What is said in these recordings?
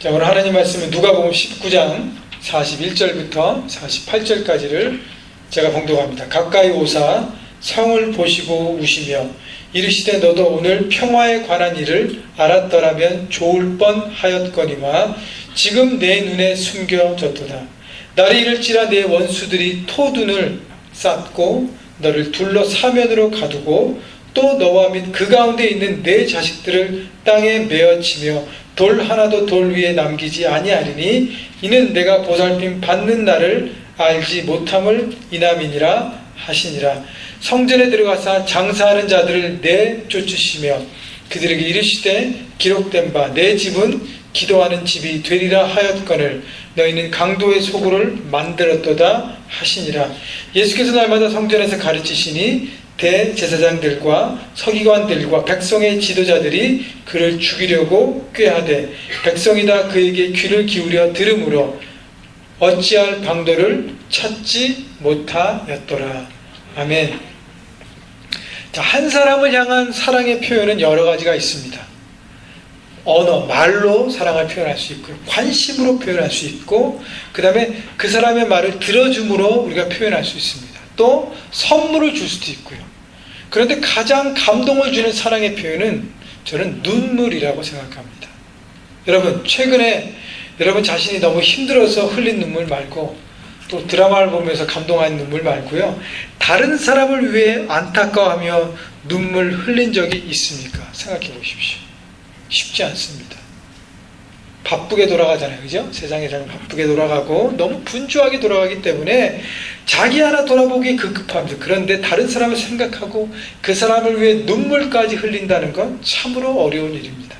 자, 오늘 하나님 말씀은 누가복음 19장 41절부터 48절까지를 제가 봉독합니다. 가까이 오사 성을 보시고 우시며 이르시되 너도 오늘 평화에 관한 일을 알았더라면 좋을 뻔하였거니와 지금 내 눈에 숨겨졌도다. 날이 이를지라 내 원수들이 토둔을 쌓고 너를 둘러 사면으로 가두고 또 너와 및 그 가운데 있는 내 자식들을 땅에 메어치며 돌 하나도 돌 위에 남기지 아니하리니 이는 내가 보살핌 받는 날을 알지 못함을 이남이니라 하시니라. 성전에 들어가사 장사하는 자들을 내쫓으시며 그들에게 이르시되 기록된 바 내 집은 기도하는 집이 되리라 하였거늘 너희는 강도의 소굴을 만들었도다 하시니라. 예수께서 날마다 성전에서 가르치시니 대제사장들과 서기관들과 백성의 지도자들이 그를 죽이려고 꾀하되 백성이 다 그에게 귀를 기울여 들으므로 어찌할 방도를 찾지 못하였더라. 아멘. 자, 한 사람을 향한 사랑의 표현은 여러 가지가 있습니다. 언어, 말로 사랑을 표현할 수 있고요. 관심으로 표현할 수 있고, 그 다음에 그 사람의 말을 들어줌으로 우리가 표현할 수 있습니다. 또 선물을 줄 수도 있고요. 그런데 가장 감동을 주는 사랑의 표현은 저는 눈물이라고 생각합니다. 여러분, 최근에 여러분 자신이 너무 힘들어서 흘린 눈물 말고, 또 드라마를 보면서 감동한 눈물 말고요, 다른 사람을 위해 안타까워하며 눈물 흘린 적이 있습니까? 생각해 보십시오. 쉽지 않습니다. 바쁘게 돌아가잖아요. 그죠? 세상에서는 바쁘게 돌아가고 너무 분주하게 돌아가기 때문에 자기 하나 돌아보기 급급합니다. 그런데 다른 사람을 생각하고 그 사람을 위해 눈물까지 흘린다는 건 참으로 어려운 일입니다.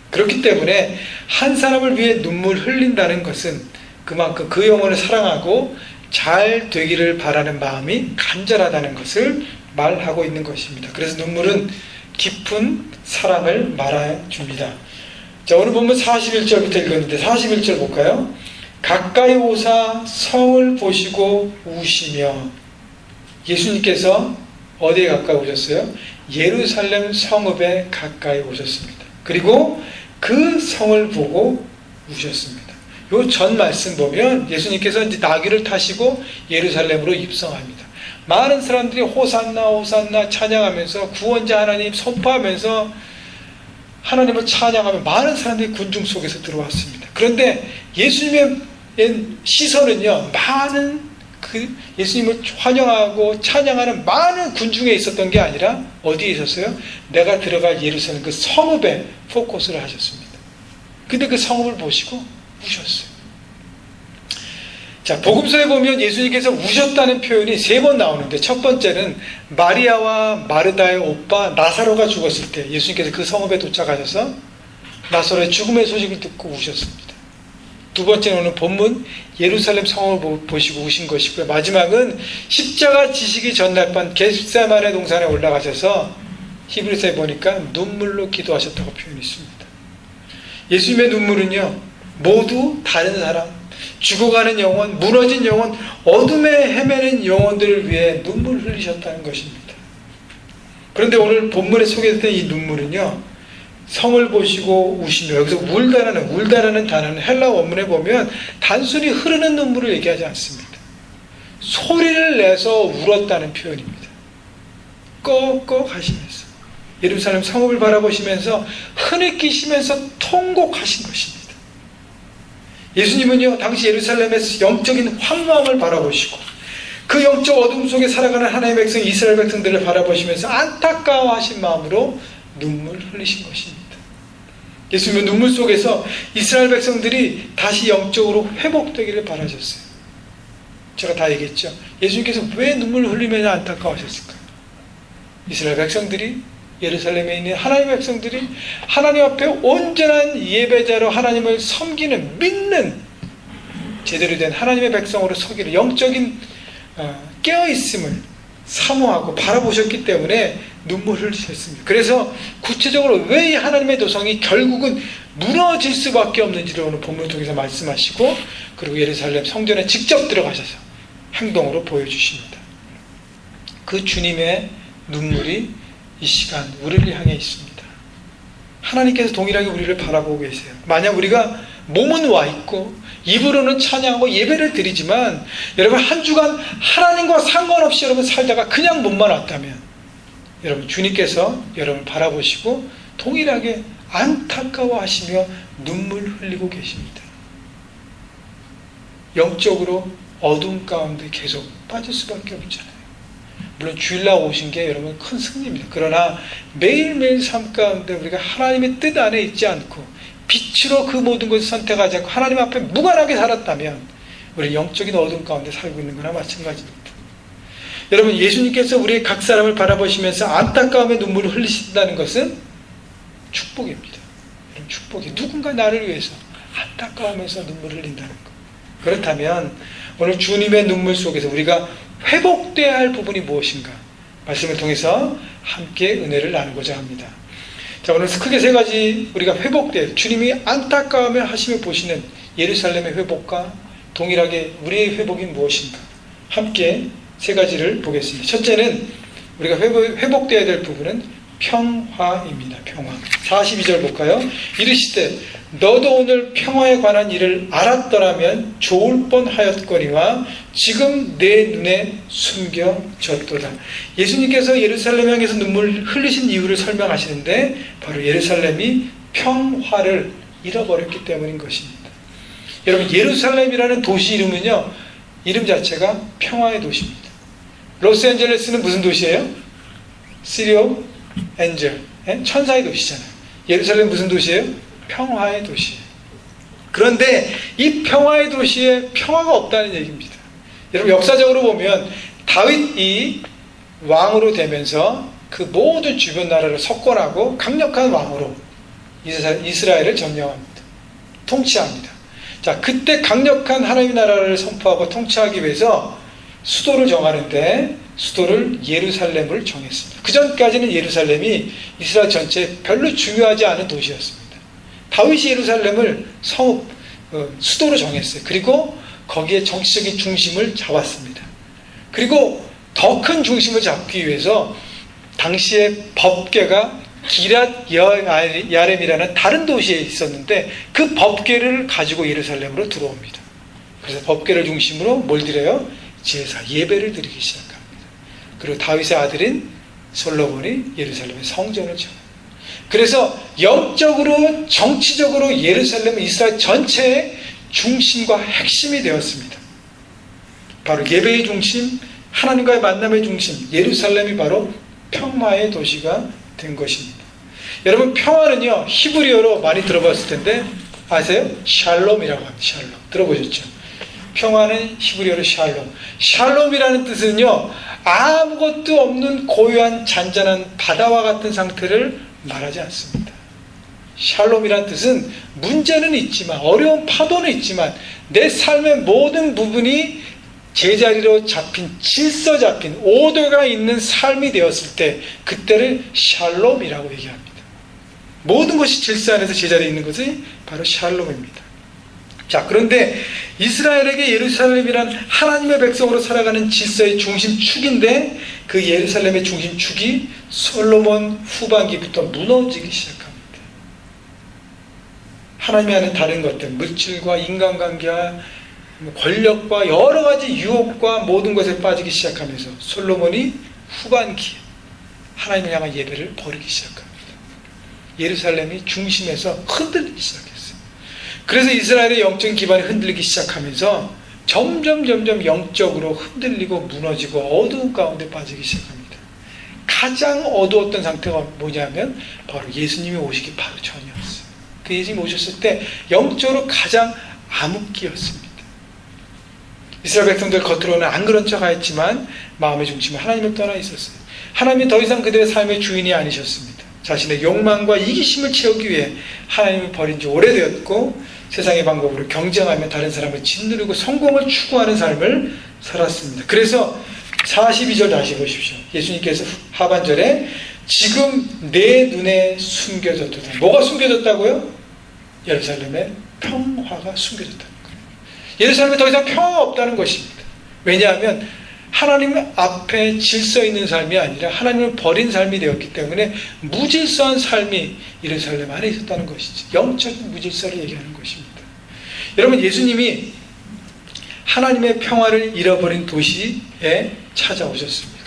그렇기 때문에 한 사람을 위해 눈물 흘린다는 것은 그만큼 그 영혼을 사랑하고 잘 되기를 바라는 마음이 간절하다는 것을 말하고 있는 것입니다. 그래서 눈물은 깊은 사랑을 말해줍니다. 자, 오늘 보면 41절부터 읽었는데 41절 볼까요? 가까이 오사 성을 보시고 우시며, 예수님께서 어디에 가까이 오셨어요? 예루살렘 성읍에 가까이 오셨습니다. 그리고 그 성을 보고 우셨습니다. 요 전 말씀 보면 예수님께서 이제 나귀를 타시고 예루살렘으로 입성합니다. 많은 사람들이 호산나 호산나 찬양하면서 구원자 하나님 선포하면서 하나님을 찬양하며 많은 사람들이 군중 속에서 들어왔습니다. 그런데 예수님의 시선은요, 많은 예수님을 환영하고 찬양하는 많은 군중에 있었던 게 아니라 어디에 있었어요? 내가 들어갈 예루살렘 그 성읍에 포커스를 하셨습니다. 근데 그 성읍을 보시고 우셨어요. 자, 복음서에 보면 예수님께서 우셨다는 표현이 3번 나오는데, 첫 번째는 마리아와 마르다의 오빠 나사로가 죽었을 때 예수님께서 그 성읍에 도착하셔서 나사로의 죽음의 소식을 듣고 우셨습니다. 두 번째는 오늘 본문 예루살렘 성읍을 보시고 우신 것이고요. 마지막은 십자가 지시기 전날 밤 겟세마네 동산에 올라가셔서 히브리서에 보니까 눈물로 기도하셨다고 표현이 있습니다. 예수님의 눈물은요, 모두 다른 사람, 죽어가는 영혼, 무너진 영혼, 어둠에 헤매는 영혼들을 위해 눈물 흘리셨다는 것입니다. 그런데 오늘 본문에 소개됐던 이 눈물은요, 성을 보시고 우시며, 여기서 울다라는 단어는 헬라 원문에 보면 단순히 흐르는 눈물을 얘기하지 않습니다. 소리를 내서 울었다는 표현입니다. 꺽꺽 하시면서 예루살렘 성읍을 바라보시면서 흐느끼시면서 통곡하신 것입니다. 예수님은요, 당시 예루살렘에서 영적인 황망을 바라보시고 그 영적 어둠 속에 살아가는 하나님의 백성 이스라엘 백성들을 바라보시면서 안타까워하신 마음으로 눈물 흘리신 것입니다. 예수님은 눈물 속에서 이스라엘 백성들이 다시 영적으로 회복되기를 바라셨어요. 제가 다 얘기했죠. 예수님께서 왜 눈물을 흘리면서 안타까워하셨을까요? 이스라엘 백성들이, 예루살렘에 있는 하나님의 백성들이 하나님 앞에 온전한 예배자로 하나님을 섬기는, 믿는 제대로 된 하나님의 백성으로 서기를, 영적인 깨어있음을 사모하고 바라보셨기 때문에 눈물을 흘리셨습니다. 그래서 구체적으로 왜 이 하나님의 도성이 결국은 무너질 수밖에 없는지를 오늘 본문을 통해서 말씀하시고, 그리고 예루살렘 성전에 직접 들어가셔서 행동으로 보여주십니다. 그 주님의 눈물이 이 시간 우리를 향해 있습니다. 하나님께서 동일하게 우리를 바라보고 계세요. 만약 우리가 몸은 와 있고 입으로는 찬양하고 예배를 드리지만 여러분 한 주간 하나님과 상관없이 여러분 살다가 그냥 몸만 왔다면 여러분 주님께서 여러분을 바라보시고 동일하게 안타까워하시며 눈물 흘리고 계십니다. 영적으로 어둠 가운데 계속 빠질 수밖에 없잖아요. 물론 주일날 오신 게 여러분 큰 승리입니다. 그러나 매일매일 삶 가운데 우리가 하나님의 뜻 안에 있지 않고 빛으로 그 모든 것을 선택하지 않고 하나님 앞에 무관하게 살았다면 우리 영적인 어둠 가운데 살고 있는 거나 마찬가지입니다. 여러분 예수님께서 우리의 각 사람을 바라보시면서 안타까움에 눈물을 흘리신다는 것은 축복입니다. 이런 축복이 누군가 나를 위해서 안타까우면서 눈물을 흘린다는 것. 그렇다면 오늘 주님의 눈물 속에서 우리가 회복돼야 할 부분이 무엇인가 말씀을 통해서 함께 은혜를 나누고자 합니다. 자, 오늘 크게 세 가지 우리가 회복될 주님이 안타까움을 하시며 보시는 예루살렘의 회복과 동일하게 우리의 회복이 무엇인가 함께 세 가지를 보겠습니다. 첫째는 우리가 회복돼야 될 부분은 평화입니다. 평화. 42절 볼까요? 이르시되 너도 오늘 평화에 관한 일을 알았더라면 좋을 뻔하였거니와 지금 내 눈에 숨겨졌도다. 예수님께서 예루살렘 향해서 눈물 흘리신 이유를 설명하시는데 바로 예루살렘이 평화를 잃어버렸기 때문인 것입니다. 여러분 예루살렘이라는 도시 이름은요 이름 자체가 평화의 도시입니다. 로스앤젤레스는 무슨 도시예요? 시티 오브 엔젤, 천사의 도시잖아요. 예루살렘 무슨 도시예요? 평화의 도시예요. 그런데 이 평화의 도시에 평화가 없다는 얘기입니다. 여러분 역사적으로 보면 다윗이 왕으로 되면서 그 모든 주변 나라를 석권하고 강력한 왕으로 이스라엘을 점령합니다. 통치합니다. 자, 그때 강력한 하나님의 나라를 선포하고 통치하기 위해서 수도를 정하는데 수도를 예루살렘을 정했습니다. 그 전까지는 예루살렘이 이스라엘 전체에 별로 중요하지 않은 도시였습니다. 다윗이 예루살렘을 수도로 정했어요. 그리고 거기에 정치적인 중심을 잡았습니다. 그리고 더 큰 중심을 잡기 위해서 당시에 법궤가 기랏 야렘이라는 다른 도시에 있었는데 그 법궤를 가지고 예루살렘으로 들어옵니다. 그래서 법궤를 중심으로 뭘 드려요? 제사, 예배를 드리기 시작합니다. 그리고 다윗의 아들인 솔로몬이 예루살렘의 성전을 지어요. 그래서 영적으로 정치적으로 예루살렘은 이스라엘 전체의 중심과 핵심이 되었습니다. 바로 예배의 중심, 하나님과의 만남의 중심, 예루살렘이 바로 평화의 도시가 된 것입니다. 여러분 평화는요 히브리어로 많이 들어봤을 텐데 아세요? 샬롬이라고 합니다. 샬롬 들어보셨죠? 평화는 히브리어로 샬롬. 샬롬이라는 뜻은요 아무것도 없는 고요한 잔잔한 바다와 같은 상태를 말하지 않습니다. 샬롬이라는 뜻은 문제는 있지만 어려운 파도는 있지만 내 삶의 모든 부분이 제자리로 잡힌 질서 잡힌 오도가 있는 삶이 되었을 때 그때를 샬롬이라고 얘기합니다. 모든 것이 질서 안에서 제자리에 있는 것이 바로 샬롬입니다. 자, 그런데 이스라엘에게 예루살렘이란 하나님의 백성으로 살아가는 질서의 중심축인데 그 예루살렘의 중심축이 솔로몬 후반기부터 무너지기 시작합니다. 하나님이 하는 다른 것들, 물질과 인간관계와 권력과 여러 가지 유혹과 모든 것에 빠지기 시작하면서 솔로몬이 후반기에 하나님을 향한 예배를 버리기 시작합니다. 예루살렘이 중심에서 흔들리기 시작했어요. 그래서 이스라엘의 영적인 기반이 흔들리기 시작하면서 점점 영적으로 흔들리고 무너지고 어두운 가운데 빠지기 시작합니다. 가장 어두웠던 상태가 뭐냐면 바로 예수님이 오시기 바로 전이었어요. 그 예수님이 오셨을 때 영적으로 가장 암흑기였습니다. 이스라엘 백성들 겉으로는 안 그런 척 하였지만 마음의 중심은 하나님을 떠나 있었어요. 하나님이 더 이상 그들의 삶의 주인이 아니셨습니다. 자신의 욕망과 이기심을 채우기 위해 하나님을 버린 지 오래되었고 세상의 방법으로 경쟁하며 다른 사람을 짓누르고 성공을 추구하는 삶을 살았습니다. 그래서 42절 다시 보십시오. 예수님께서 하반절에 지금 내 눈에 숨겨졌다. 뭐가 숨겨졌다고요? 예루살렘의 평화가 숨겨졌다는 거예요. 예루살렘에 더 이상 평화가 없다는 것입니다. 왜냐하면 하나님 앞에 질서 있는 삶이 아니라 하나님을 버린 삶이 되었기 때문에 무질서한 삶이 예루살렘 안에 있었다는 것이죠. 영적인 무질서를 얘기하는 것입니다. 여러분, 예수님이 하나님의 평화를 잃어버린 도시에 찾아오셨습니다.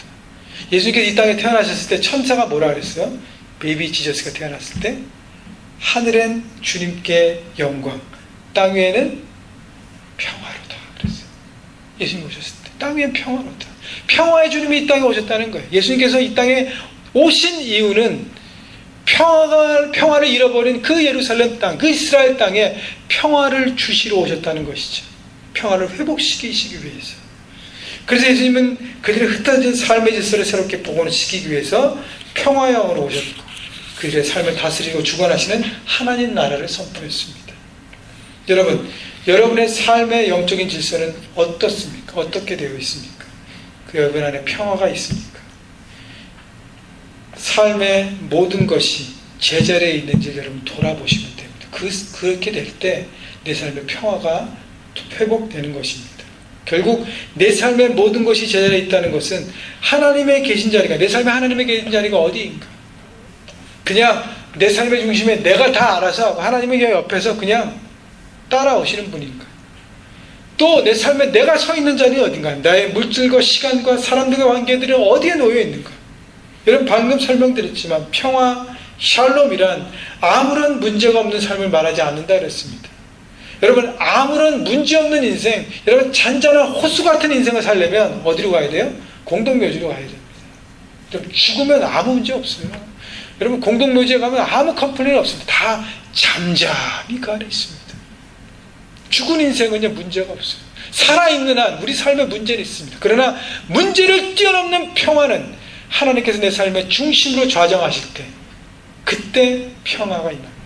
예수님께서 이 땅에 태어나셨을 때 천사가 뭐라 그랬어요? 베이비 지저스가 태어났을 때 하늘엔 주님께 영광, 땅 위에는 평화로다 그랬어요. 예수님 오셨을 때 땅 위엔 평화로다. 평화의 주님이 이 땅에 오셨다는 거예요. 예수님께서 이 땅에 오신 이유는 평화를 잃어버린 그 예루살렘 땅, 그 이스라엘 땅에 평화를 주시러 오셨다는 것이죠. 평화를 회복시키시기 위해서. 그래서 예수님은 그들의 흩어진 삶의 질서를 새롭게 복원시키기 위해서 평화의 왕으로 오셨고 그들의 삶을 다스리고 주관하시는 하나님 나라를 선포했습니다. 여러분, 여러분의 삶의 영적인 질서는 어떻습니까? 어떻게 되어 있습니까? 그 여러분 안에 평화가 있습니까? 삶의 모든 것이 제자리에 있는지 여러분 돌아보시면 됩니다. 그렇게 될 때 내 삶의 평화가 회복되는 것입니다. 결국 내 삶의 모든 것이 제자리에 있다는 것은 하나님의 계신 자리가, 내 삶에 하나님의 계신 자리가 어디인가? 그냥 내 삶의 중심에 내가 다 알아서 하고 하나님의 옆에서 그냥 따라오시는 분인가? 또 내 삶에 내가 서 있는 자리는 어딘가? 나의 물질과 시간과 사람들과 관계들이 어디에 놓여 있는가? 여러분, 방금 설명드렸지만 평화, 샬롬이란 아무런 문제가 없는 삶을 말하지 않는다 그랬습니다. 여러분, 아무런 문제없는 인생, 여러분 잔잔한 호수 같은 인생을 살려면 어디로 가야 돼요? 공동묘지로 가야 됩니다. 여러분, 죽으면 아무 문제 없어요. 여러분, 공동묘지에 가면 아무 컴플레인 없습니다. 다 잠잠히 그 안에 있습니다. 죽은 인생은요 문제가 없어요. 살아있는 한 우리 삶에 문제는 있습니다. 그러나 문제를 뛰어넘는 평화는 하나님께서 내 삶의 중심으로 좌정하실 때 그때 평화가 임합니다.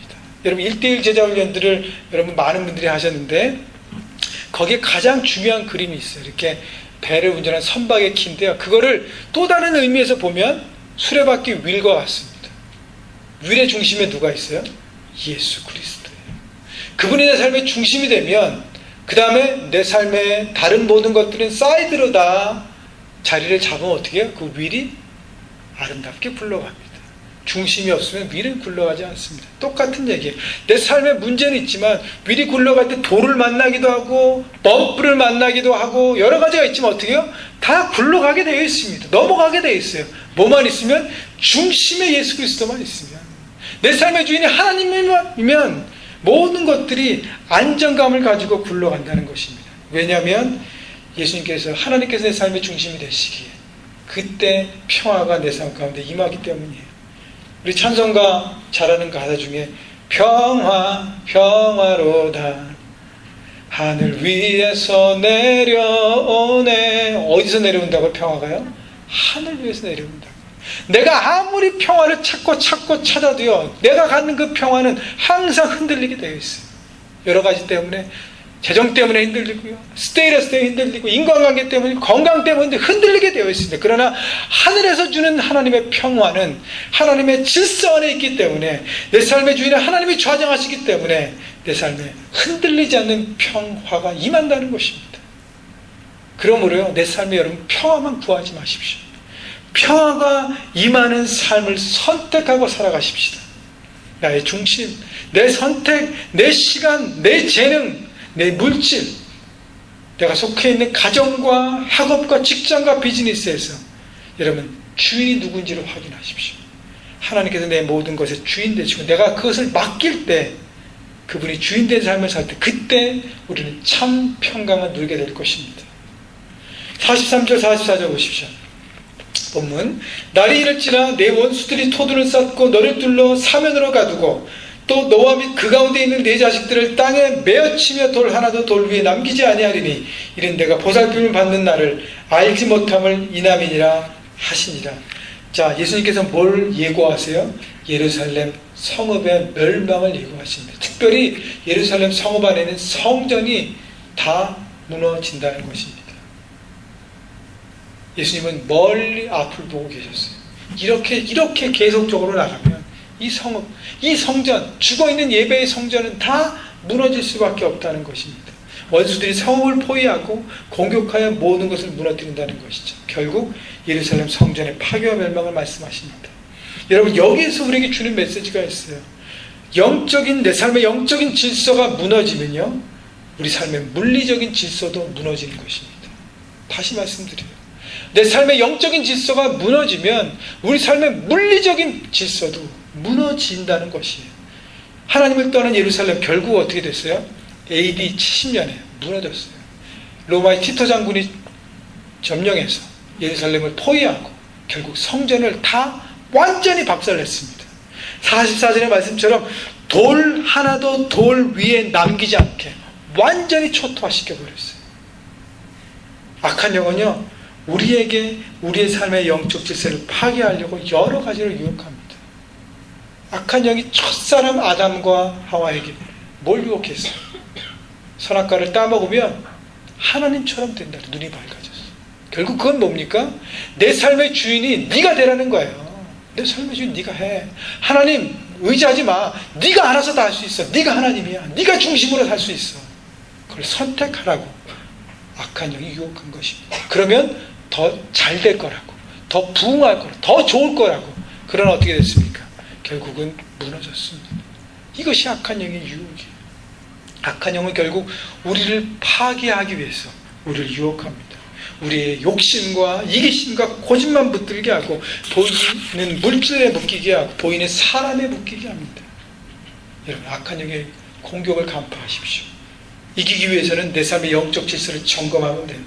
여러분, 1:1 제자훈련들을 여러분 많은 분들이 하셨는데 거기에 가장 중요한 그림이 있어요. 이렇게 배를 운전한 선박의 키인데요, 그거를 또 다른 의미에서 보면 수레바퀴 윌과 같습니다. 윌의 중심에 누가 있어요? 예수 그리스도예요. 그분이 내 삶의 중심이 되면 그 다음에 내 삶의 다른 모든 것들은 사이드로 다 자리를 잡으면 어떻게 해요? 그 윌이 아름답게 굴러갑니다. 중심이 없으면 윌은 굴러가지 않습니다. 똑같은 얘기예요. 내 삶에 문제는 있지만 윌이 굴러갈 때 돌을 만나기도 하고 범프를 만나기도 하고 여러 가지가 있지만 어떻게 해요? 다 굴러가게 되어 있습니다. 넘어가게 되어 있어요. 뭐만 있으면? 중심에 예수 그리스도만 있으면. 내 삶의 주인이 하나님이면 모든 것들이 안정감을 가지고 굴러간다는 것입니다. 왜냐하면 예수님께서, 하나님께서 내 삶의 중심이 되시기에 그때 평화가 내 삶 가운데 임하기 때문이에요. 우리 찬송가 잘하는 가사 중에 평화 평화로다 하늘 위에서 내려오네. 어디서 내려온다고 평화가요? 하늘 위에서 내려온다고. 내가 아무리 평화를 찾고 찾아도요, 내가 갖는 그 평화는 항상 흔들리게 되어 있어요. 여러 가지 때문에, 재정 때문에 흔들리고요, 스테이러스 때문에 흔들리고, 인간관계 때문에, 건강 때문에 흔들리게 되어 있습니다. 그러나 하늘에서 주는 하나님의 평화는 하나님의 질서 안에 있기 때문에, 내 삶의 주인은 하나님이 좌정하시기 때문에 내 삶에 흔들리지 않는 평화가 임한다는 것입니다. 그러므로요, 내 삶에 여러분 평화만 구하지 마십시오. 평화가 임하는 삶을 선택하고 살아가십시다. 나의 중심, 내 선택, 내 시간, 내 재능, 내 물질, 내가 속해 있는 가정과 학업과 직장과 비즈니스에서 여러분 주인이 누군지를 확인하십시오. 하나님께서 내 모든 것의 주인 되시고 내가 그것을 맡길 때, 그분이 주인 된 삶을 살 때, 그때 우리는 참 평강을 누리게 될 것입니다. 43절 44절 보십시오. 본문, 날이 이를지라 내 원수들이 토둔을 쌓고 너를 둘러 사면으로 가두고 또 너와 및 그 가운데 있는 네 자식들을 땅에 메어치며 돌 하나도 돌 위에 남기지 아니하리니 이는 내가 보살핌을 받는 날을 알지 못함을 이남이니라 하시니라. 자, 예수님께서 뭘 예고하세요? 예루살렘 성읍의 멸망을 예고하십니다. 특별히 예루살렘 성읍 안에 있는 성전이 다 무너진다는 것입니다. 예수님은 멀리 앞을 보고 계셨어요. 이렇게 계속적으로 나가면 이 성읍, 이 성전, 죽어있는 예배의 성전은 다 무너질 수밖에 없다는 것입니다. 원수들이 성읍을 포위하고 공격하여 모든 것을 무너뜨린다는 것이죠. 결국 예루살렘 성전의 파괴와 멸망을 말씀하십니다. 여러분, 여기에서 우리에게 주는 메시지가 있어요. 내 삶의 영적인 질서가 무너지면요, 우리 삶의 물리적인 질서도 무너지는 것입니다. 다시 말씀드려요. 내 삶의 영적인 질서가 무너지면 우리 삶의 물리적인 질서도 무너진다는 것이에요. 하나님을 떠난 예루살렘 결국 어떻게 됐어요? AD 70년에 무너졌어요. 로마의 티토 장군이 점령해서 예루살렘을 포위하고 결국 성전을 다 완전히 박살냈습니다. 44절의 말씀처럼 돌 하나도 돌 위에 남기지 않게 완전히 초토화시켜버렸어요. 악한 영은요, 우리의 삶의 영적 질서를 파괴하려고 여러 가지로 유혹합니다. 악한 영이 첫사람 아담과 하와에게 뭘 유혹했어요? 선악과를 따먹으면 하나님처럼 된다. 눈이 밝아졌어. 결국 그건 뭡니까? 내 삶의 주인이 네가 되라는 거예요. 내 삶의 주인 네가 해. 하나님 의지하지 마. 네가 알아서 다 할 수 있어. 네가 하나님이야. 네가 중심으로 살 수 있어. 그걸 선택하라고 악한 영이 유혹한 것입니다. 그러면 더 잘 될 거라고, 더 부흥할 거라고, 더 좋을 거라고. 그러나 어떻게 됐습니까? 결국은 무너졌습니다. 이것이 악한 영의 유혹이에요. 악한 영은 결국 우리를 파괴하기 위해서 우리를 유혹합니다. 우리의 욕심과 이기심과 고집만 붙들게 하고, 보이는 물질에 묶이게 하고, 보이는 사람에 묶이게 합니다. 여러분, 악한 영의 공격을 간파하십시오. 이기기 위해서는 내 삶의 영적 질서를 점검하면 돼요.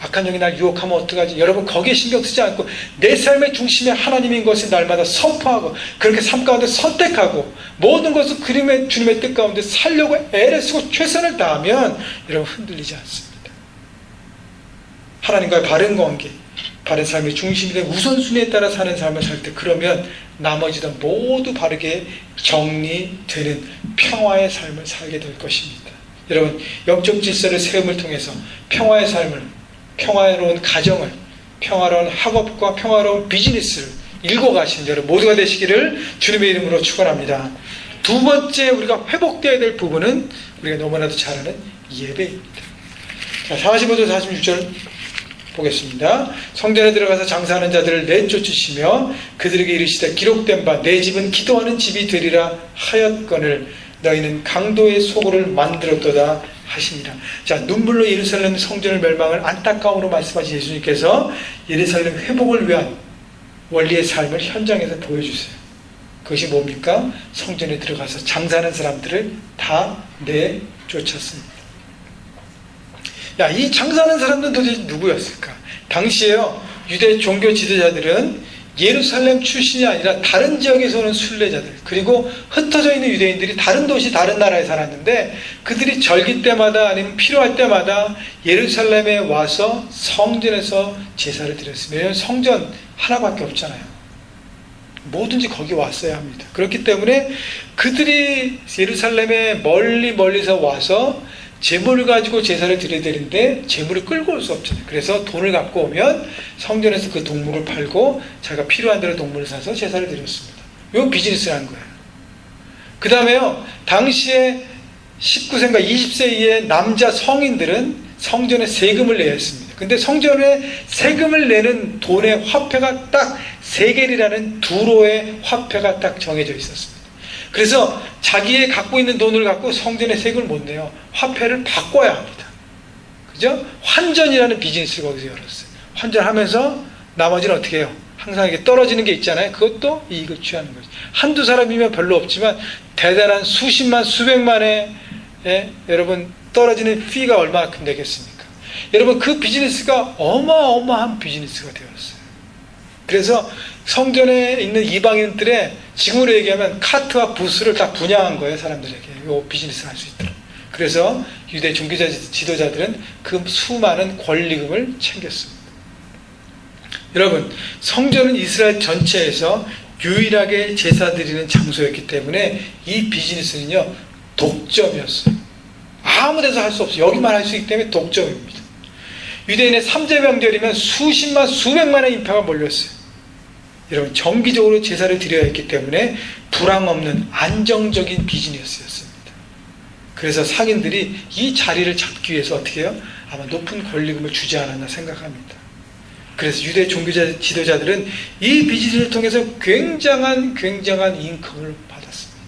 악한 영이 날 유혹하면 어떡하지? 여러분, 거기에 신경 쓰지 않고 내 삶의 중심에 하나님인 것을 날마다 선포하고, 그렇게 삶 가운데 선택하고, 모든 것을 그림의 주님의 뜻 가운데 살려고 애를 쓰고 최선을 다하면 여러분, 흔들리지 않습니다. 하나님과의 바른 관계, 바른 삶의 중심이 된 우선순위에 따라 사는 삶을 살 때, 그러면 나머지도 모두 바르게 정리되는 평화의 삶을 살게 될 것입니다. 여러분, 영적 질서를 세움을 통해서 평화의 삶을, 평화로운 가정을, 평화로운 학업과 평화로운 비즈니스를 일궈 가시는 여러분 모두가 되시기를 주님의 이름으로 축원합니다. 두 번째 우리가 회복되어야 될 부분은 우리가 너무나도 잘 아는 예배입니다. 자, 45절 46절 보겠습니다. 성전에 들어가서 장사하는 자들을 내쫓으시며 그들에게 이르시되 기록된 바 내 집은 기도하는 집이 되리라 하였거늘 너희는 강도의 소굴을 만들었도다 하시니라. 자, 눈물로 예루살렘 성전을 멸망을 안타까움으로 말씀하신 예수님께서 예루살렘 회복을 위한 원리의 삶을 현장에서 보여주세요. 그것이 뭡니까? 성전에 들어가서 장사하는 사람들을 다 내쫓았습니다. 이 장사하는 사람들은 도대체 누구였을까? 당시에요, 유대 종교 지도자들은 예루살렘 출신이 아니라 다른 지역에서 오는 순례자들, 그리고 흩어져 있는 유대인들이 다른 도시, 다른 나라에 살았는데, 그들이 절기 때마다 아니면 필요할 때마다 예루살렘에 와서 성전에서 제사를 드렸습니다. 왜냐하면 성전 하나밖에 없잖아요. 뭐든지 거기 왔어야 합니다. 그렇기 때문에 그들이 예루살렘에 멀리서 와서 재물을 가지고 제사를 드려야 되는데 재물을 끌고 올 수 없잖아요. 그래서 돈을 갖고 오면 성전에서 그 동물을 팔고 자기가 필요한 대로 동물을 사서 제사를 드렸습니다. 이거 비즈니스를 한 거예요. 그 다음에요, 당시에 19세인가 20세 이하의 남자 성인들은 성전에 세금을 내야 했습니다. 근데 성전에 세금을 내는 돈의 화폐가 딱 세겔이라는 두로의 화폐가 딱 정해져 있었습니다. 그래서 자기의 갖고 있는 돈을 갖고 성전에 세금을 못 내요. 화폐를 바꿔야 합니다. 그죠? 환전이라는 비즈니스를 거기서 열었어요. 환전하면서 나머지는 어떻게 해요? 항상 이게 떨어지는 게 있잖아요. 그것도 이익을 취하는 거죠. 한두 사람이면 별로 없지만 대단한 수십만, 수백만의 여러분 떨어지는 피가 얼마큼 되겠습니까? 여러분, 그 비즈니스가 어마어마한 비즈니스가 되었어요. 그래서 성전에 있는 이방인들의 지금으로 얘기하면 카트와 부스를 다 분양한 거예요. 사람들에게 이 비즈니스를 할 수 있도록. 그래서 유대 종교자 지도자들은 그 수많은 권리금을 챙겼습니다. 여러분, 성전은 이스라엘 전체에서 유일하게 제사 드리는 장소였기 때문에 이 비즈니스는요, 독점이었어요. 아무 데서 할 수 없어요. 여기만 할 수 있기 때문에 독점입니다. 유대인의 3제 명절이면 수십만, 수백만의 인파가 몰렸어요. 여러분, 정기적으로 제사를 드려야 했기 때문에 불황 없는 안정적인 비즈니스였습니다. 그래서 상인들이 이 자리를 잡기 위해서 어떻게 해요? 아마 높은 권리금을 주지 않았나 생각합니다. 그래서 유대 종교자 지도자들은 이 비즈니스를 통해서 굉장한 인컴을 받았습니다.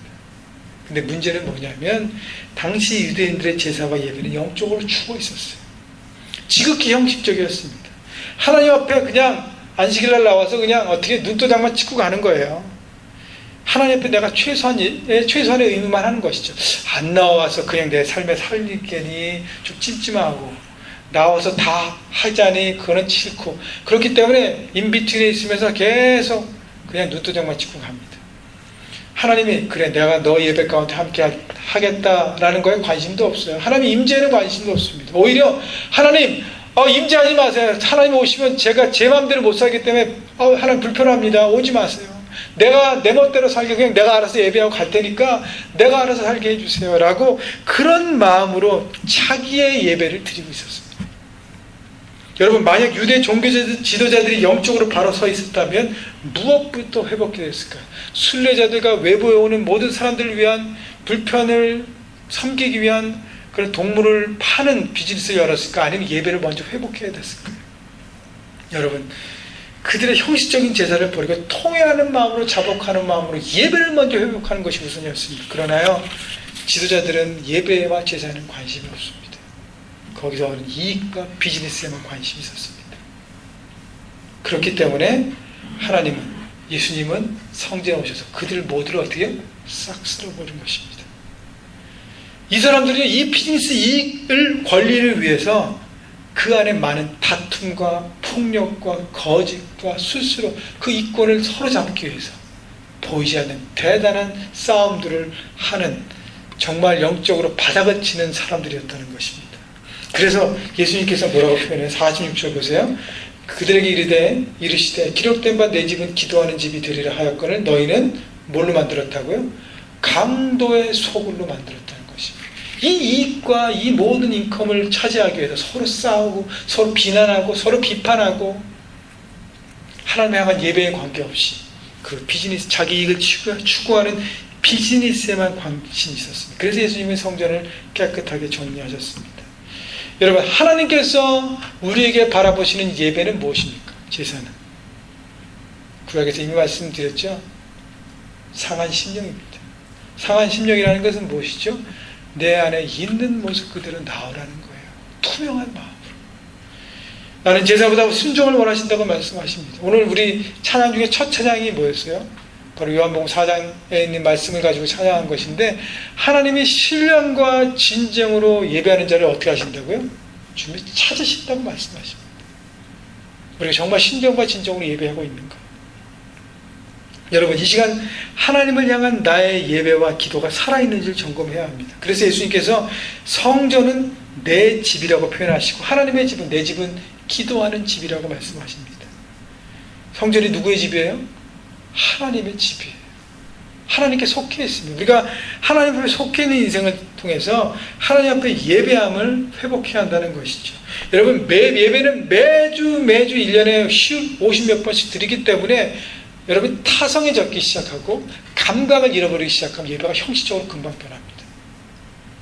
근데 문제는 뭐냐면 당시 유대인들의 제사와 예배는 영적으로 죽어 있었어요. 지극히 형식적이었습니다. 하나님 앞에 그냥 안식일날 나와서 그냥 어떻게 눈도장만 찍고 가는 거예요. 하나님 앞에 내가 최소한의 의무만 하는 것이죠. 안 나와서 그냥 내 삶에 살리겠니 좀 찜찜하고, 나와서 다 하자니 그거는 싫고, 그렇기 때문에 인비트윈에 있으면서 계속 그냥 눈도장만 찍고 갑니다. 하나님이 그래 내가 너 예배 가운데 함께 하겠다라는 거에 관심도 없어요. 하나님 임재에는 관심도 없습니다. 오히려 하나님 임재하지 마세요. 하나님 오시면 제가 제 마음대로 못 살기 때문에 하나님 불편합니다. 오지 마세요. 내가 내 멋대로 살게, 그냥 내가 알아서 예배하고 갈 테니까 내가 알아서 살게 해주세요 라고 그런 마음으로 자기의 예배를 드리고 있었습니다. 여러분, 만약 유대 종교 지도자들이 영적으로 바로 서 있었다면 무엇부터 회복이 됐을까요? 순례자들과 외부에 오는 모든 사람들을 위한 불편을 섬기기 위한 그런 동물을 파는 비즈니스를 열었을까? 아니면 예배를 먼저 회복해야 됐을까요? 여러분, 그들의 형식적인 제사를 버리고 통회하는 마음으로, 자복하는 마음으로 예배를 먼저 회복하는 것이 우선이었습니다. 그러나요, 지도자들은 예배와 제사에는 관심이 없습니다. 거기서 오는 이익과 비즈니스에만 관심이 있었습니다. 그렇기 때문에 하나님은, 예수님은 성전에 오셔서 그들 모두를 어떻게 싹 쓸어버린 것입니다. 이 사람들이 이 비즈니스 이익을, 권리를 위해서 그 안에 많은 다툼과 폭력과 거짓과 수수로 그 이권을 서로 잡기 위해서 보이지 않는 대단한 싸움들을 하는, 정말 영적으로 바닥을 치는 사람들이었다는 것입니다. 그래서 예수님께서 뭐라고 표현해요? 46절 보세요. 그들에게 이르시되 기록된 바 내 집은 기도하는 집이 되리라 하였거늘 너희는 뭘로 만들었다고요? 강도의 소굴로 만들었다는 것입니다. 이 이익과 이 모든 인컴을 차지하기 위해서 서로 싸우고, 서로 비난하고, 서로 비판하고, 하나님에 향한 예배에 관계없이 그 비즈니스, 자기 이익을 추구하는 비즈니스에만 관심이 있었습니다. 그래서 예수님은 성전을 깨끗하게 정리하셨습니다. 여러분, 하나님께서 우리에게 바라보시는 예배는 무엇입니까? 제사는 구약에서 이미 말씀드렸죠. 상한 심령입니다. 상한 심령이라는 것은 무엇이죠? 내 안에 있는 모습 그대로 나오라는 거예요. 투명한 마음으로. 나는 제사보다 순종을 원하신다고 말씀하십니다. 오늘 우리 찬양 중에 첫 찬양이 뭐였어요? 바로 요한복음 4장에 있는 말씀을 가지고 찬양한 것인데, 하나님이 신령과 진정으로 예배하는 자를 어떻게 하신다고요? 주님이 찾으신다고 말씀하십니다. 우리가 정말 신령과 진정으로 예배하고 있는가? 여러분, 이 시간 하나님을 향한 나의 예배와 기도가 살아있는지를 점검해야 합니다. 그래서 예수님께서 성전은 내 집이라고 표현하시고, 하나님의 집은, 내 집은 기도하는 집이라고 말씀하십니다. 성전이 누구의 집이에요? 하나님의 집이에요. 하나님께 속해 있습니다. 우리가 하나님 앞에 속해 있는 인생을 통해서 하나님 앞에 예배함을 회복해야 한다는 것이죠. 여러분, 예배는 매주 1년에 50몇 번씩 드리기 때문에 여러분 타성해졌기 시작하고 감각을 잃어버리기 시작하면 예배가 형식적으로 금방 변합니다.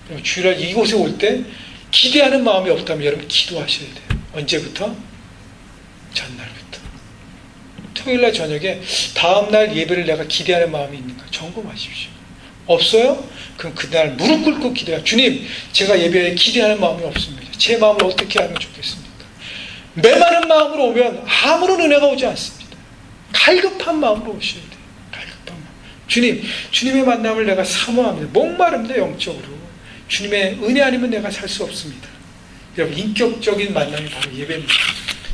여러분, 주일날 이곳에 올 때 기대하는 마음이 없다면 여러분 기도하셔야 돼요. 언제부터? 전날부터. 토요일날 저녁에 다음날 예배를 내가 기대하는 마음이 있는가 점검하십시오. 없어요? 그럼 그날 무릎 꿇고 기도해요. 주님, 제가 예배에 기대하는 마음이 없습니다. 제 마음을 어떻게 하면 좋겠습니까? 메마른 마음으로 오면 아무런 은혜가 오지 않습니다. 갈급한 마음으로 오셔야 돼요. 갈급한 마음. 주님, 주님의 만남을 내가 사모합니다. 목마릅니다. 영적으로. 주님의 은혜 아니면 내가 살 수 없습니다. 여러분, 인격적인 만남이 바로 예배입니다.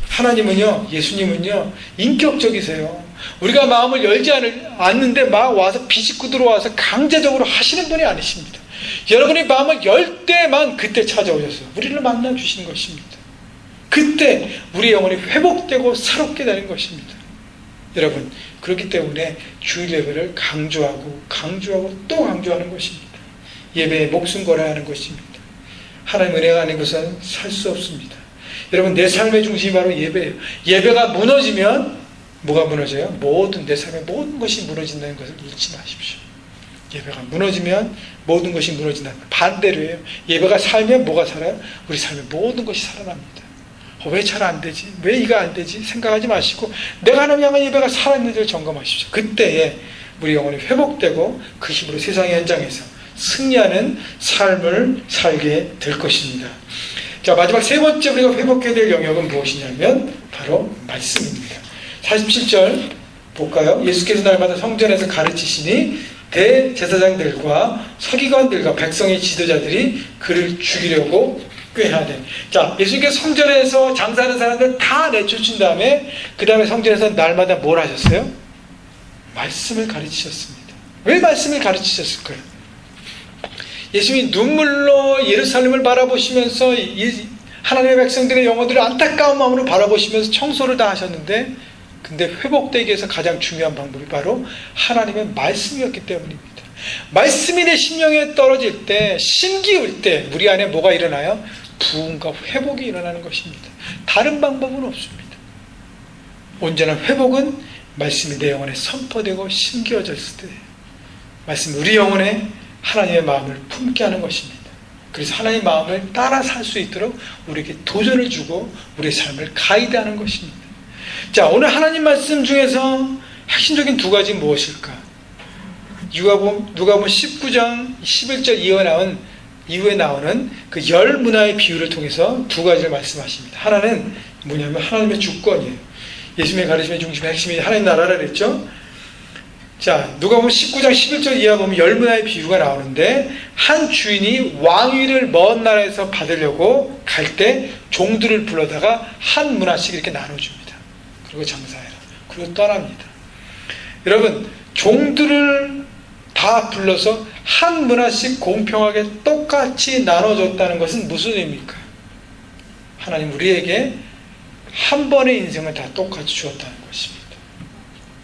하나님은요, 예수님은요, 인격적이세요. 우리가 마음을 열지 않는데 막 와서 비집고 들어와서 강제적으로 하시는 분이 아니십니다. 여러분이 마음을 열 때만 그때 찾아오셔서 우리를 만나 주시는 것입니다. 그때 우리 영혼이 회복되고 새롭게 되는 것입니다. 여러분, 그렇기 때문에 주일 예배를 강조하고 또 강조하는 것입니다. 예배에 목숨 걸어야 하는 것입니다. 하나님 은혜가 아닌 것은 살 수 없습니다. 여러분, 내 삶의 중심이 바로 예배예요. 예배가 무너지면 뭐가 무너져요? 내 삶의 모든 것이 무너진다는 것을 잊지 마십시오. 예배가 무너지면 모든 것이 무너진다. 반대로 해요. 예배가 살면 뭐가 살아요? 우리 삶에 모든 것이 살아납니다. 왜 잘 안 되지? 왜 이거 안 되지? 생각하지 마시고 내가 하나님 향한 예배가 살아있는지를 점검하십시오. 그때에 우리 영혼이 회복되고 그 힘으로 세상의 현장에서 승리하는 삶을 살게 될 것입니다. 자, 마지막 세 번째 우리가 회복해야 될 영역은 무엇이냐면 바로 말씀입니다. 47절 볼까요? 예수께서 날마다 성전에서 가르치시니 대제사장들과 서기관들과 백성의 지도자들이 그를 죽이려고 꾀하네. 자, 예수님께서 성전에서 장사하는 사람들 다 내쫓은 다음에 그 다음에 성전에서 날마다 뭘 하셨어요? 말씀을 가르치셨습니다. 왜 말씀을 가르치셨을까요? 예수님이 눈물로 예루살렘을 바라보시면서 하나님의 백성들의 영혼들을 안타까운 마음으로 바라보시면서 청소를 다 하셨는데, 근데 회복되기 위해서 가장 중요한 방법이 바로 하나님의 말씀이었기 때문입니다. 말씀이 내 심령에 떨어질 때, 심기울 때 우리 안에 뭐가 일어나요? 부흥과 회복이 일어나는 것입니다. 다른 방법은 없습니다. 온전한 회복은 말씀이 내 영혼에 선포되고 심겨졌을 때, 말씀이 우리 영혼에 하나님의 마음을 품게 하는 것입니다. 그래서 하나님의 마음을 따라 살 수 있도록 우리에게 도전을 주고 우리의 삶을 가이드하는 것입니다. 자, 오늘 하나님 말씀 중에서 핵심적인 두 가지 무엇일까? 누가복음 19장 11절 이후에 나오는 그 10문화의 비유를 통해서 두 가지를 말씀하십니다. 하나는 뭐냐면 하나님의 주권이에요. 예수님의 가르침의 중심의 핵심이 하나님 나라라 그랬죠. 자, 누가복음 19장 11절 이하 보면 10문화의 비유가 나오는데, 한 주인이 왕위를 먼 나라에서 받으려고 갈 때 종들을 불러다가 한 문화씩 이렇게 나눠줍니다. 그리고 장사해라. 그리고 떠납니다. 여러분, 종들을 다 불러서 한 문화씩 공평하게 똑같이 나눠줬다는 것은 무슨 의미입니까? 하나님 우리에게 한 번의 인생을 다 똑같이 주었다는 것입니다.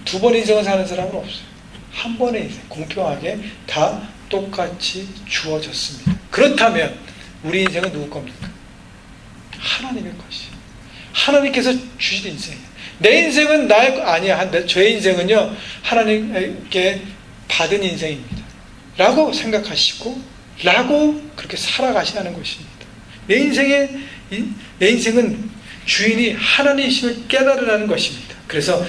두 번의 인생을 사는 사람은 없어요. 한 번의 인생 공평하게 다 똑같이 주어졌습니다. 그렇다면 우리 인생은 누구 겁니까? 하나님의 것이에요. 하나님께서 주신 인생이에요. 내 인생은 나의 아니야. 저의 인생은요 하나님께 받은 인생입니다 라고 생각하시고 라고 그렇게 살아가시는 것입니다. 내 인생은 주인이 하나님이심을 깨달으라는 것입니다. 그래서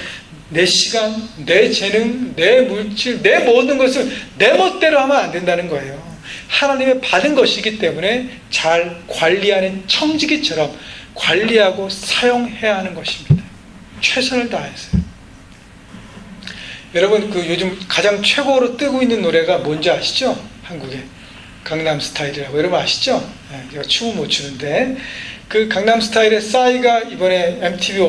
내 시간, 내 재능, 내 물질, 내 모든 것을 내 멋대로 하면 안 된다는 거예요. 하나님의 받은 것이기 때문에 잘 관리하는 청지기처럼 관리하고 사용해야 하는 것입니다. 최선을 다해서요. 여러분, 그 요즘 가장 최고로 뜨고 있는 노래가 뭔지 아시죠? 한국에 강남스타일이라고. 여러분 아시죠? 제가 춤은 못 추는데 그 강남스타일의 싸이가 이번에 MTV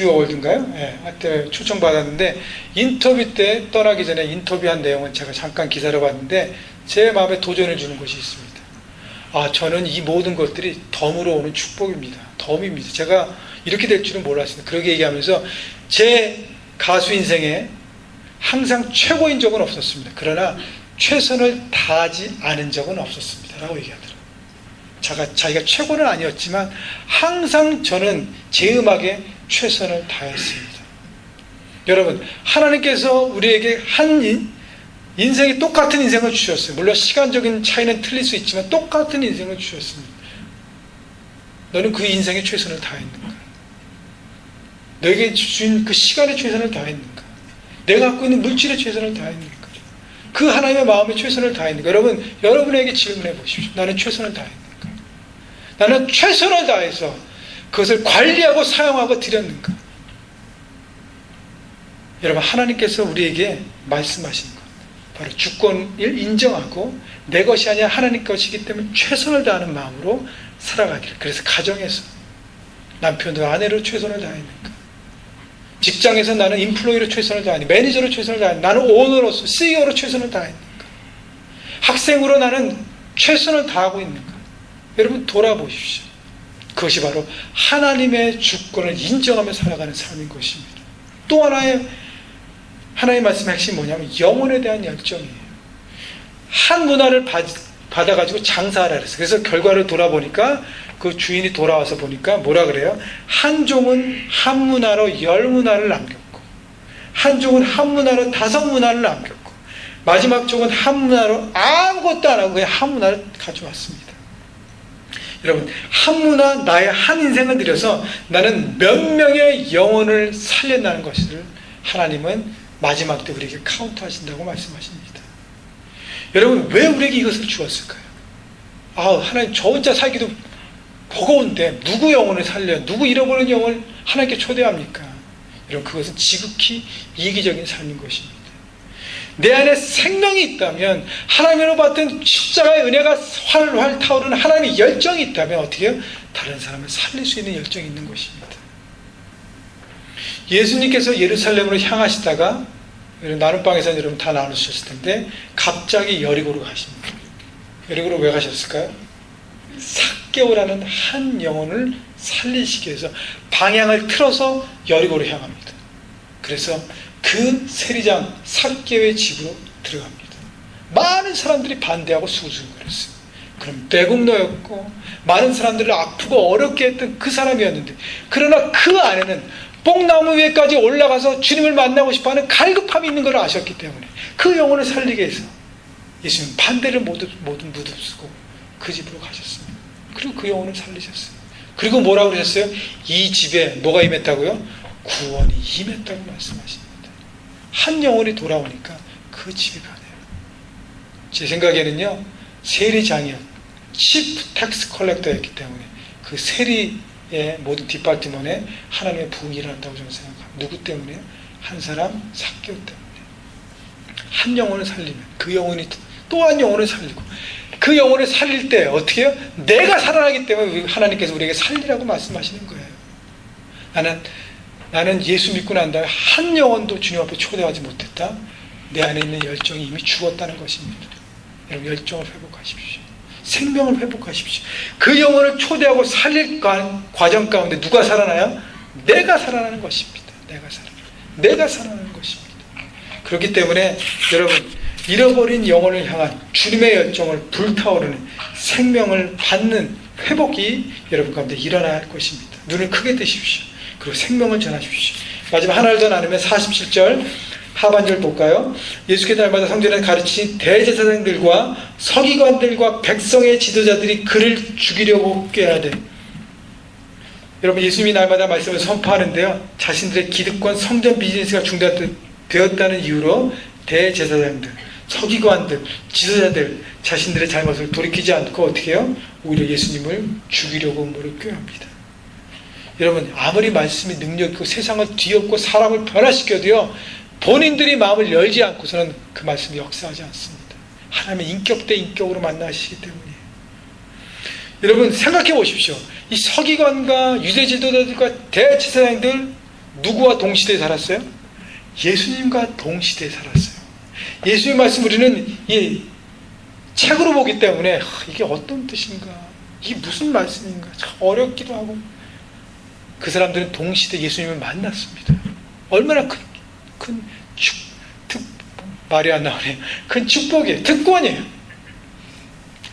어워드인가요? 한때 초청받았는데, 인터뷰 때 떠나기 전에 인터뷰한 내용은 제가 잠깐 기사를 봤는데 제 마음에 도전을 주는 것이 있습니다. 저는 이 모든 것들이 덤으로 오는 축복입니다. 덤입니다. 제가 이렇게 될 줄은 몰랐습니다. 그렇게 얘기하면서 제 가수 인생에 항상 최고인 적은 없었습니다. 그러나 최선을 다하지 않은 적은 없었습니다 라고 얘기하더라고요. 자기가 최고는 아니었지만 항상 저는 제 음악에 최선을 다했습니다. 여러분, 하나님께서 우리에게 인생이 똑같은 인생을 주셨어요. 물론 시간적인 차이는 틀릴 수 있지만 똑같은 인생을 주셨습니다. 너는 그 인생에 최선을 다했는가? 너에게 주신 그 시간에 최선을 다했는가? 내가 갖고 있는 물질에 최선을 다했는가? 그 하나님의 마음에 최선을 다했는가? 여러분에게 질문해 보십시오. 나는 최선을 다했는가? 나는 최선을 다해서 그것을 관리하고 사용하고 드렸는가? 여러분, 하나님께서 우리에게 말씀하신 것, 바로 주권을 인정하고 내 것이 아니라 하나님 것이기 때문에 최선을 다하는 마음으로 살아가기를. 그래서 가정에서 남편도 아내로 최선을 다했는가? 직장에서 나는 인플로이로 최선을 다했는가? 매니저로 최선을 다했는가? 나는 오너로서 CEO로 최선을 다했는가? 학생으로 나는 최선을 다하고 있는가? 여러분, 돌아보십시오. 그것이 바로 하나님의 주권을 인정하며 살아가는 삶인 것입니다. 또 하나의 하나님의 말씀의 핵심이 뭐냐면 영혼에 대한 열정이에요. 한 문화를 받아가지고 장사하라 그랬어요. 그래서 결과를 돌아보니까 그 주인이 돌아와서 보니까 뭐라 그래요? 한 종은 한 문화로 10문화를 남겼고, 한 종은 한 문화로 5문화를 남겼고, 마지막 족은 한 문화로 아무것도 안 하고 그냥 한 문화를 가져왔습니다. 여러분, 한 문화, 나의 한 인생을 들여서 나는 몇 명의 영혼을 살렸다는 것을 하나님은 마지막 때 우리에게 카운트하신다고 말씀하십니다. 여러분, 왜 우리에게 이것을 주었을까요? 하나님, 저 혼자 살기도 버거운데 누구 영혼을 살려요? 누구 잃어버린 영혼을 하나님께 초대합니까? 여러분, 그것은 지극히 이기적인 삶인 것입니다. 내 안에 생명이 있다면, 하나님으로 받은 십자가의 은혜가 활활 타오르는 하나님의 열정이 있다면 어떻게 해요? 다른 사람을 살릴 수 있는 열정이 있는 것입니다. 예수님께서 예루살렘으로 향하시다가, 나눔방에서는 여러분 다 나누셨을 텐데 갑자기 여리고로 가십니다. 여리고로 왜 가셨을까요? 삭개오라는 한 영혼을 살리시기 위해서 방향을 틀어서 여리고로 향합니다. 그래서 그 세리장 삭개오의 집으로 들어갑니다. 많은 사람들이 반대하고 수군거렸어요. 그럼 배국노였고 많은 사람들을 아프고 어렵게 했던 그 사람이었는데, 그러나 그 안에는 뽕나무 위에까지 올라가서 주님을 만나고 싶어하는 갈급함이 있는 걸 아셨기 때문에 그 영혼을 살리기 위해서 예수님 반대를 모두 무릅쓰고 그 집으로 가셨습니다. 그리고 그 영혼을 살리셨어요. 그리고 뭐라고 그러셨어요? 이 집에 뭐가 임했다고요? 구원이 임했다고 말씀하십니다. 한 영혼이 돌아오니까 그 집이 가네요. 제 생각에는요, 세리장이요, 치프 텍스 컬렉터였기 때문에 그 세리의 모든 뒷바퀴문에 하나님의 부흥이 일어난다고 저는 생각합니다. 누구 때문에? 한 사람 삭개오 때문에. 한 영혼을 살리면 그 영혼이 또 한 영혼을 살리고, 그 영혼을 살릴 때 어떻게 해요? 내가 살아나기 때문에 하나님께서 우리에게 살리라고 말씀하시는 거예요. 나는 예수 믿고 난 다음에 한 영혼도 주님 앞에 초대하지 못했다. 내 안에 있는 열정이 이미 죽었다는 것입니다. 여러분, 열정을 회복하십시오. 생명을 회복하십시오. 그 영혼을 초대하고 살릴 과정 가운데 누가 살아나요? 내가 살아나는 것입니다. 내가 살아나는 것입니다. 그렇기 때문에 여러분, 잃어버린 영혼을 향한 주님의 열정을 불타오르는 생명을 받는 회복이 여러분 가운데 일어나야 할 것입니다. 눈을 크게 뜨십시오. 그리고 생명을 전하십시오. 마지막 하나를 더 나누면 47절 하반절 볼까요? 예수께서 날마다 성전에 가르치신 대제사장들과 서기관들과 백성의 지도자들이 그를 죽이려고 꾀하되. 여러분, 예수님이 날마다 말씀을 선포하는데요, 자신들의 기득권 성전 비즈니스가 중단되었다는 이유로 대제사장들, 서기관들, 지도자들 자신들의 잘못을 돌이키지 않고 어떻게 해요? 오히려 예수님을 죽이려고 음모를 꾀합니다. 여러분, 아무리 말씀이 능력 있고 세상을 뒤엎고 사람을 변화시켜도요, 본인들이 마음을 열지 않고서는 그 말씀이 역사하지 않습니다. 하나님의 인격 대 인격으로 만나시기 때문이에요. 여러분, 생각해 보십시오. 이 서기관과 유대 지도자들과 대제사장들 누구와 동시대에 살았어요? 예수님과 동시대에 살았어요. 예수님 말씀 우리는 이 책으로 보기 때문에 이게 어떤 뜻인가, 이게 무슨 말씀인가 참 어렵기도 하고, 그 사람들은 동시대 예수님을 만났습니다. 얼마나 말이 안 나오네요. 큰 축복이에요. 특권이에요.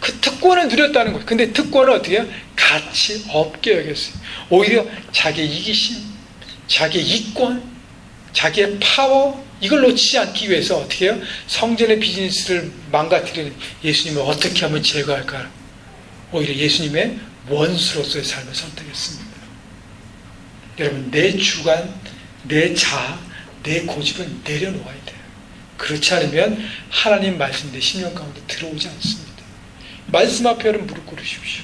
그 특권을 누렸다는 거예요. 근데 특권을 어떻게 해요? 가치 없게 여겼어요. 오히려 자기의 이기심, 자기의 이권, 자기의 파워, 이걸 놓치지 않기 위해서 어떻게 해요? 성전의 비즈니스를 망가뜨리는 예수님을 어떻게 하면 제거할까? 오히려 예수님의 원수로서의 삶을 선택했습니다. 여러분, 내 주관, 내 자아, 내 고집은 내려놓아야 돼요. 그렇지 않으면 하나님 말씀 내 심령 가운데 들어오지 않습니다. 말씀 앞에 여러분 무릎 꿇으십시오.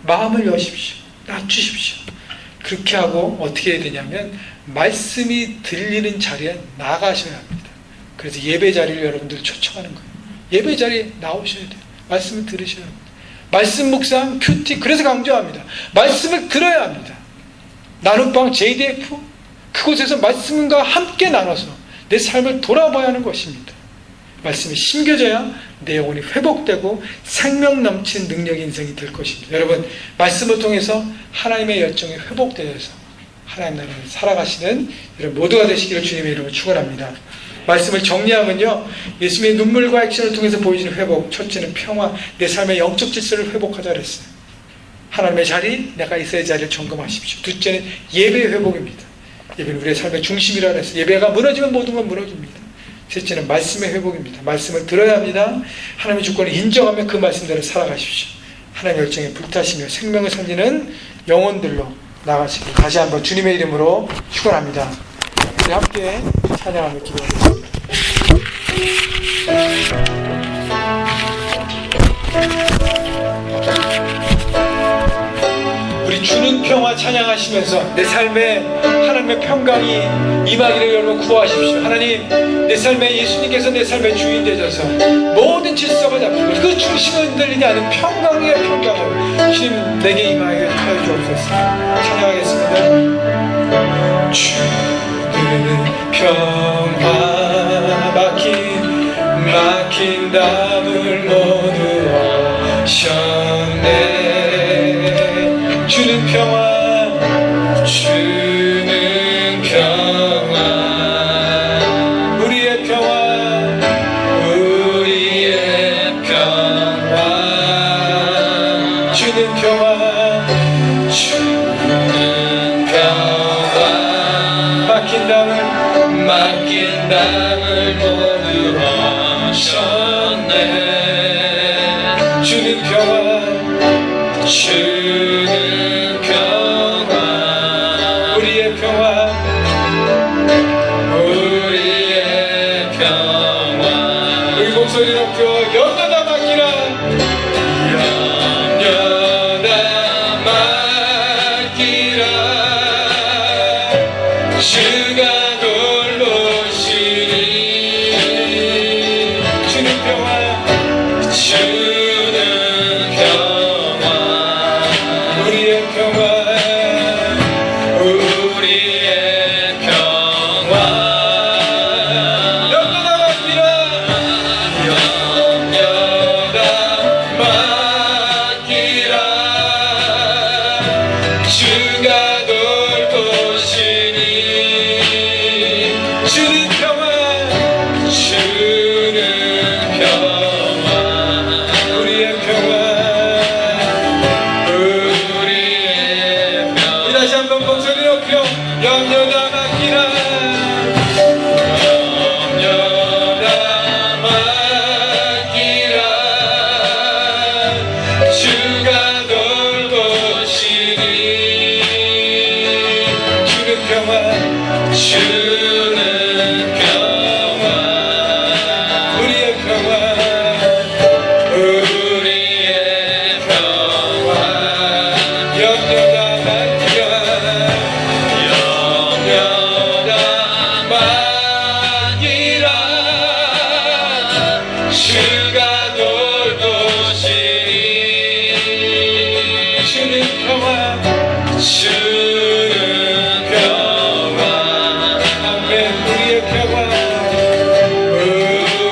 마음을 여십시오. 낮추십시오. 그렇게 하고 어떻게 해야 되냐면 말씀이 들리는 자리에 나가셔야 합니다. 그래서 예배 자리를 여러분들 초청하는 거예요. 예배 자리에 나오셔야 돼요. 말씀을 들으셔야 합니다. 말씀 묵상, 큐티, 그래서 강조합니다. 말씀을 들어야 합니다. 나눔방 JDF, 그곳에서 말씀과 함께 나눠서 내 삶을 돌아봐야 하는 것입니다. 말씀이 심겨져야 내 영혼이 회복되고 생명 넘치는 능력의 인생이 될 것입니다. 여러분, 말씀을 통해서 하나님의 열정이 회복되어서 하나님 나라를 살아가시는 여러분 모두가 되시기를 주님의 이름으로 축원합니다. 말씀을 정리하면요, 예수님의 눈물과 액션을 통해서 보여주는 회복, 첫째는 평화, 내 삶의 영적 질서를 회복하자 그랬어요. 하나님의 자리, 내가 있어야 자리를 점검하십시오. 둘째는 예배의 회복입니다. 예배는 우리의 삶의 중심이라 그랬어요. 예배가 무너지면 모든 건 무너집니다. 셋째는 말씀의 회복입니다. 말씀을 들어야 합니다. 하나님의 주권을 인정하며 그 말씀대로 살아가십시오. 하나님의 열정에 불타시며 생명을 살리는 영혼들로 나가시길 다시 한번 주님의 이름으로 축원합니다. 우리 함께 찬양하며 기도하겠습니다. 우리 주는 평화 찬양하시면서 내 삶에 하나님의 평강이 임하기를 여러분 구하십시오. 하나님, 내 삶에 예수님께서 내 삶의 주인 되셔서 모든 질서가 잡히고 그 중심을 흔들리지 않은 평강의 평강을 주님 내게 임하게 하여 주옵소서. 찬양하겠습니다. 주는 평화 막힌 담을 모두 하셨네. 주는 평화, 주는 평화, 우리의 평화, 우리의 평화, 주는 평화, 주는 평화, 막힌 담을 모두 하셨네. 주는 평화, 주는 평화, 우리의 평화, 우리의 평화. 우리 목소리 높여 염려다 맡기라, 염려다 맡기라. 주가 돌보시니. 주는 평화, 주는 평화, 우리의 평화, 우리의 평화. 염려다 맡기라, 염려다 맡기라. 주가 돌보시니. 주는 평화, 주는 평화, 우리의 평화, 우리의 평화. 다시 한번 목소리 높여 염려다 맡기라, 염려다 맡기라. 주가 돌보시니. 주는 평화, 주는 평화, 우리의 평화, 우리의 평화. 염려다 맡기라, 염려다 맡기라. 주가 돌보시니. 주는 평화, 주는 평화, 아멘. 우리의 평화,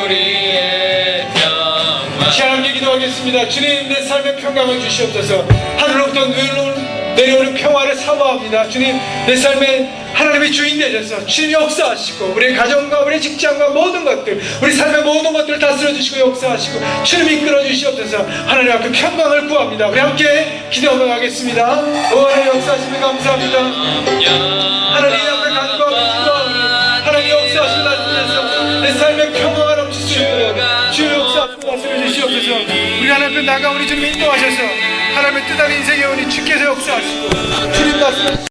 우리의 평화. 시원하게 기도하겠습니다. 주님, 내 삶의 평강을 주시옵소서. 하늘로부터 내려오는 평화를 사모합니다. 주님, 내 삶에 하나님의 주인 되셔서 주님 역사하시고 우리의 가정과 우리의 직장과 모든 것들, 우리 삶의 모든 것들을 다스려 주시고 역사하시고 주님 이끌어 주시옵소서. 하나님 앞에 평강을 구합니다. 우리 함께 기도하겠습니다. 하나님 역사하시면 감사합니다. 하나님 앞에 간구하고 하나님 역사하시는 말씀에서 내 삶의 평화가 넘칠 수 있도록 주의 역사하시고 다스려 주시옵소서. 우리 하나님 앞에 나가 우리 주님 인도하셔서 하나님의 뜻하는 인생의 은이 주께서 역사하시고 주님 다스려